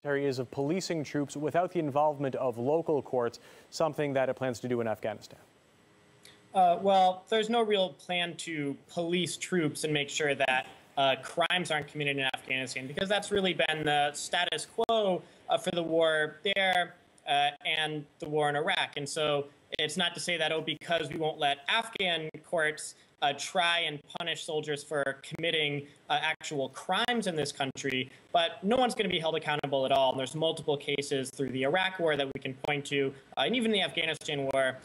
Is of policing troops without the involvement of local courts, something that it plans to do in Afghanistan. Well, there's no real plan to police troops and make sure that crimes aren't committed in Afghanistan, because that's really been the status quo for the war there and the war in Iraq. And so it's not to say that, oh, because we won't let Afghan courts try and punish soldiers for committing actual crimes in this country, but no one's going to be held accountable at all. And there's multiple cases through the Iraq War that we can point to, and even the Afghanistan War,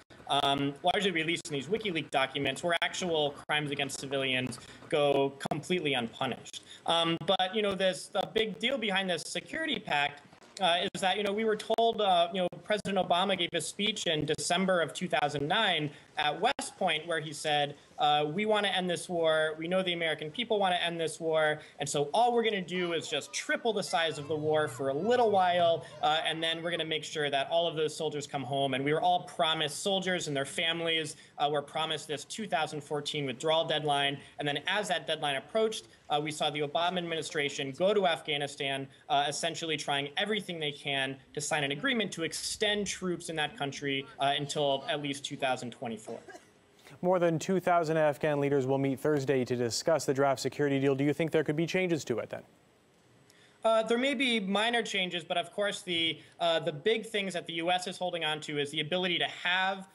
largely released in these WikiLeaks documents, where actual crimes against civilians go completely unpunished. But, you know, there's a big deal behind this security pact. Is that, you know, we were told, President Obama gave a speech in December of 2009 at West Point where he said, we want to end this war. We know the American people want to end this war. And so all we're going to do is just triple the size of the war for a little while. And then we're going to make sure that all of those soldiers come home. And we were all promised, soldiers and their families were promised this 2014 withdrawal deadline. And then as that deadline approached, we saw the Obama administration go to Afghanistan, essentially trying everything they can to sign an agreement to extend troops in that country until at least 2024. More than 2,000 Afghan leaders will meet Thursday to discuss the draft security deal. Do you think there could be changes to it then? There may be minor changes, but of course the big things that the U.S. is holding on to is the ability to have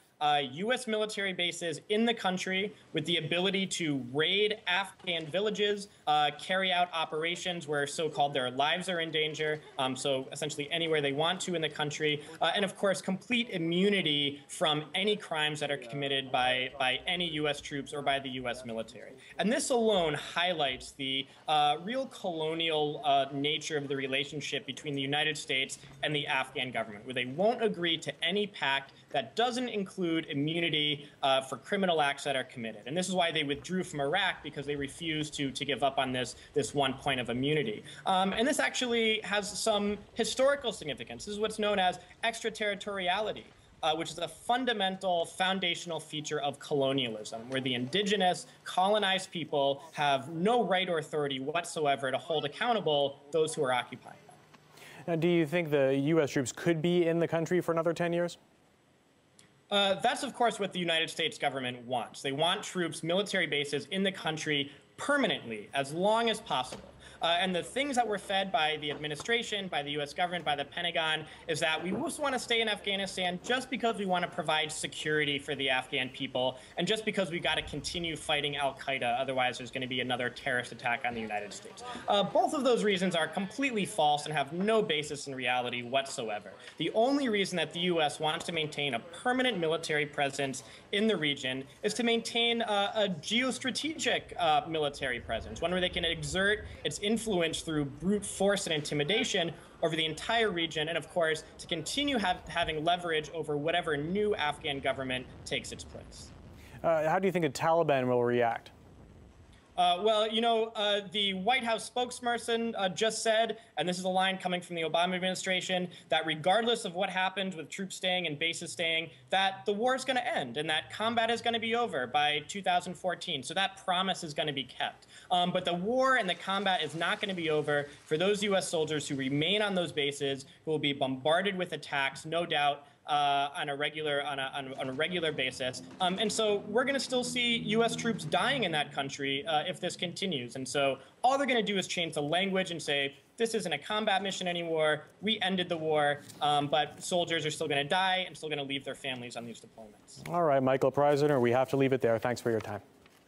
U.S. military bases in the country with the ability to raid Afghan villages, carry out operations where so-called their lives are in danger, so essentially anywhere they want to in the country, and of course complete immunity from any crimes that are committed by any U.S. troops or by the U.S. military. And this alone highlights the real colonial nature of the relationship between the United States and the Afghan government, where they won't agree to any pact that doesn't include immunity for criminal acts that are committed. And this is why they withdrew from Iraq, because they refused to give up on this one point of immunity. And this actually has some historical significance. This is what's known as extraterritoriality, which is a fundamental foundational feature of colonialism, where the indigenous colonized people have no right or authority whatsoever to hold accountable those who are occupying them. Now, do you think the U.S. troops could be in the country for another 10 years? That's, of course, what the United States government wants. They want troops, military bases in the country permanently, as long as possible. And the things that were fed by the administration, by the U.S. government, by the Pentagon, is that we just want to stay in Afghanistan just because we want to provide security for the Afghan people, and just because we got to continue fighting al-Qaeda, otherwise there's going to be another terrorist attack on the United States. Both of those reasons are completely false and have no basis in reality whatsoever. The only reason that the U.S. wants to maintain a permanent military presence in the region is to maintain a geostrategic military presence, one where they can exert its influence through brute force and intimidation over the entire region, and of course to continue having leverage over whatever new Afghan government takes its place. How do you think the Taliban will react? Well, you know, the White House spokesperson just said, and this is a line coming from the Obama administration, that regardless of what happens with troops staying and bases staying, that the war is going to end and that combat is going to be over by 2014. So that promise is going to be kept. But the war and the combat is not going to be over for those U.S. soldiers who remain on those bases, who will be bombarded with attacks, no doubt, on a regular basis. And so we're going to still see U.S. troops dying in that country if this continues. And so all they're going to do is change the language and say, this isn't a combat mission anymore. We ended the war, but soldiers are still going to die and still going to leave their families on these deployments. All right, Michael Prysner, we have to leave it there. Thanks for your time.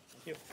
Thank you.